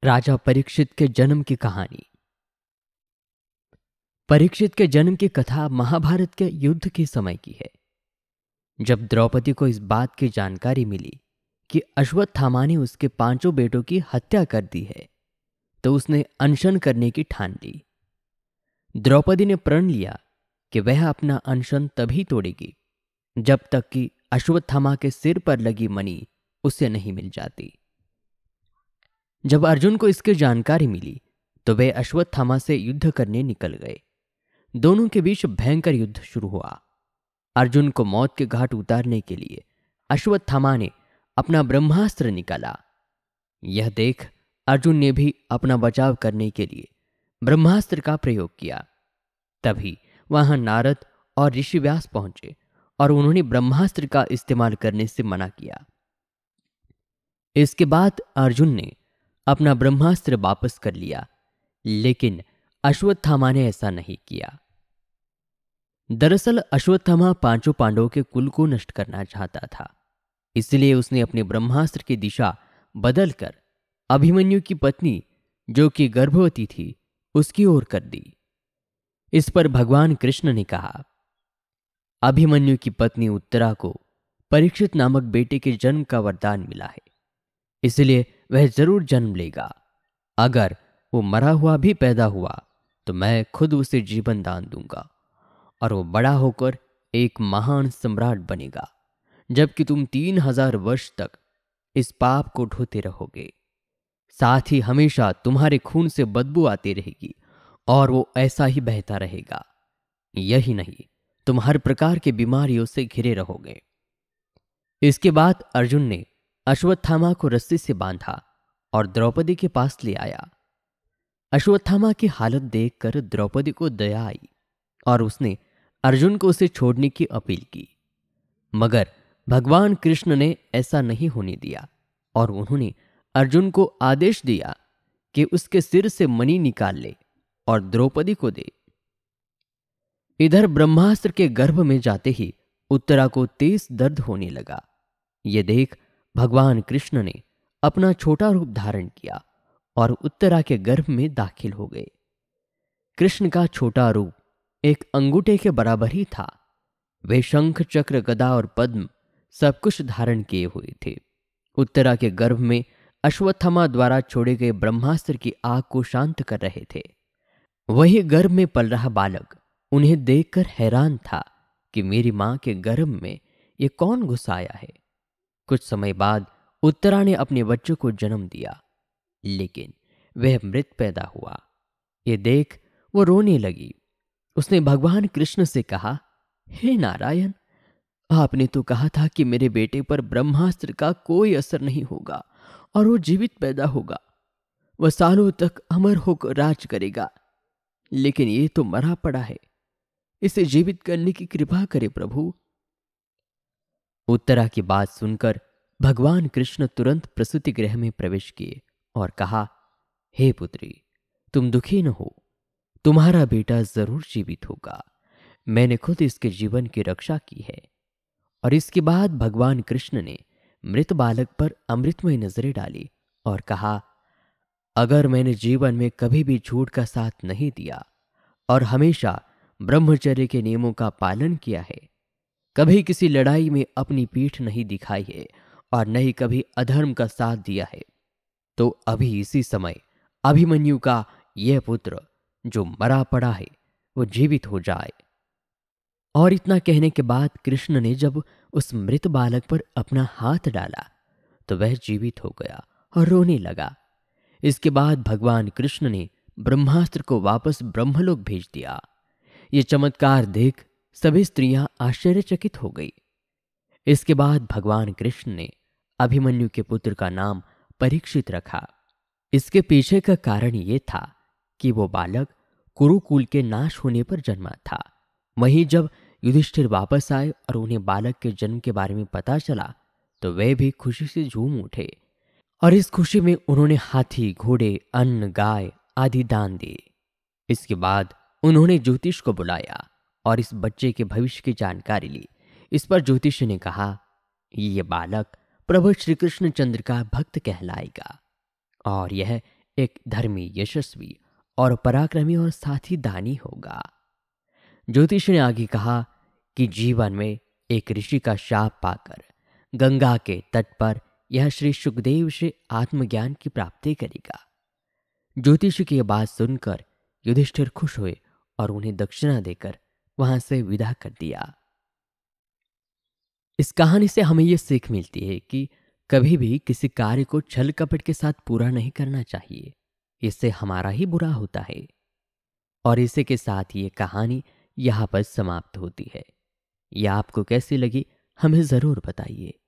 राजा परीक्षित के जन्म की कहानी। परीक्षित के जन्म की कथा महाभारत के युद्ध के समय की है। जब द्रौपदी को इस बात की जानकारी मिली कि अश्वत्थामा ने उसके 5 बेटों की हत्या कर दी है, तो उसने अनशन करने की ठान ली। द्रौपदी ने प्रण लिया कि वह अपना अनशन तभी तोड़ेगी जब तक कि अश्वत्थामा के सिर पर लगी मणि उसे नहीं मिल जाती। जब अर्जुन को इसकी जानकारी मिली तो वे अश्वत्थामा से युद्ध करने निकल गए। दोनों के बीच भयंकर युद्ध शुरू हुआ। अर्जुन को मौत के घाट उतारने के लिए अश्वत्थामा ने अपना ब्रह्मास्त्र निकाला। यह देख अर्जुन ने भी अपना बचाव करने के लिए ब्रह्मास्त्र का प्रयोग किया। तभी वहां नारद और ऋषि व्यास पहुंचे और उन्होंने ब्रह्मास्त्र का इस्तेमाल करने से मना किया। इसके बाद अर्जुन ने अपना ब्रह्मास्त्र वापस कर लिया, लेकिन अश्वत्थामा ने ऐसा नहीं किया। दरअसल अश्वत्थामा 5 पांडवों के कुल को नष्ट करना चाहता था, इसलिए उसने अपने ब्रह्मास्त्र की दिशा बदलकर अभिमन्यु की पत्नी, जो कि गर्भवती थी, उसकी ओर कर दी। इस पर भगवान कृष्ण ने कहा, अभिमन्यु की पत्नी उत्तरा को परीक्षित नामक बेटे के जन्म का वरदान मिला है, इसलिए वह जरूर जन्म लेगा। अगर वो मरा हुआ भी पैदा हुआ तो मैं खुद उसे जीवन दान दूंगा और वो बड़ा होकर एक महान सम्राट बनेगा, जबकि तुम 3000 वर्ष तक इस पाप को ढोते रहोगे। साथ ही हमेशा तुम्हारे खून से बदबू आती रहेगी और वो ऐसा ही बहता रहेगा। यही नहीं, तुम हर प्रकार की बीमारियों से घिरे रहोगे। इसके बाद अर्जुन ने अश्वत्थामा को रस्सी से बांधा और द्रौपदी के पास ले आया। अश्वत्थामा की हालत देखकर द्रौपदी को दया आई और उसने अर्जुन को उसे छोड़ने की अपील की, मगर भगवान कृष्ण ने ऐसा नहीं होने दिया और उन्होंने अर्जुन को आदेश दिया कि उसके सिर से मणि निकाल ले और द्रौपदी को दे। इधर ब्रह्मास्त्र के गर्भ में जाते ही उत्तरा को तेज दर्द होने लगा। ये देख भगवान कृष्ण ने अपना छोटा रूप धारण किया और उत्तरा के गर्भ में दाखिल हो गए। कृष्ण का छोटा रूप एक अंगूठे के बराबर ही था। वे शंख, चक्र, गदा और पद्म सब कुछ धारण किए हुए थे। उत्तरा के गर्भ में अश्वत्थामा द्वारा छोड़े गए ब्रह्मास्त्र की आग को शांत कर रहे थे। वही गर्भ में पल रहा बालक उन्हें देखकर हैरान था कि मेरी मां के गर्भ में ये कौन घुस आया है। कुछ समय बाद उत्तरा ने अपने बच्चों को जन्म दिया, लेकिन वह मृत पैदा हुआ। ये देख वो रोने लगी। उसने भगवान कृष्ण से कहा, हे नारायण, आपने तो कहा था कि मेरे बेटे पर ब्रह्मास्त्र का कोई असर नहीं होगा और वो जीवित पैदा होगा। वह सालों तक अमर होकर राज करेगा, लेकिन ये तो मरा पड़ा है। इसे जीवित करने की कृपा करे प्रभु। उत्तरा की बात सुनकर भगवान कृष्ण तुरंत प्रसूति गृह में प्रवेश किए और कहा, हे पुत्री, तुम दुखी न हो, तुम्हारा बेटा जरूर जीवित होगा। मैंने खुद इसके जीवन की रक्षा की है। और इसके बाद भगवान कृष्ण ने मृत बालक पर अमृतमय नजरें डाली और कहा, अगर मैंने जीवन में कभी भी झूठ का साथ नहीं दिया और हमेशा ब्रह्मचर्य के नियमों का पालन किया है, कभी किसी लड़ाई में अपनी पीठ नहीं दिखाई है और न ही कभी अधर्म का साथ दिया है, तो अभी इसी समय अभिमन्यु का यह पुत्र जो मरा पड़ा है वो जीवित हो जाए। और इतना कहने के बाद कृष्ण ने जब उस मृत बालक पर अपना हाथ डाला तो वह जीवित हो गया और रोने लगा। इसके बाद भगवान कृष्ण ने ब्रह्मास्त्र को वापस ब्रह्मलोक भेज दिया। ये चमत्कार देख सभी स्त्रियां आश्चर्यचकित हो गई। इसके बाद भगवान कृष्ण ने अभिमन्यु के पुत्र का नाम परीक्षित रखा। इसके पीछे का कारण ये था कि वो बालक कुरुकुल के नाश होने पर जन्मा था। वहीं जब युधिष्ठिर वापस आए और उन्हें बालक के जन्म के बारे में पता चला तो वे भी खुशी से झूम उठे और इस खुशी में उन्होंने हाथी, घोड़े, अन्न, गाय आदि दान दिए। इसके बाद उन्होंने ज्योतिष को बुलाया और इस बच्चे के भविष्य की जानकारी ली। इस पर ज्योतिष ने कहा, ये बालक प्रभु श्री कृष्ण चंद्र का भक्त कहलाएगा और यह एक धर्मी, यशस्वी और पराक्रमी और साथ ही दानी होगा। ज्योतिष ने आगे कहा कि जीवन में एक ऋषि का शाप पाकर गंगा के तट पर यह श्री सुखदेव से आत्मज्ञान की प्राप्ति करेगा। ज्योतिष की यह बात सुनकर युधिष्ठिर खुश हुए और उन्हें दक्षिणा देकर वहां से विदा कर दिया। इस कहानी से हमें यह सीख मिलती है कि कभी भी किसी कार्य को छल कपट के साथ पूरा नहीं करना चाहिए, इससे हमारा ही बुरा होता है। और इसी के साथ ये कहानी यहाँ पर समाप्त होती है। यह आपको कैसी लगी हमें ज़रूर बताइए।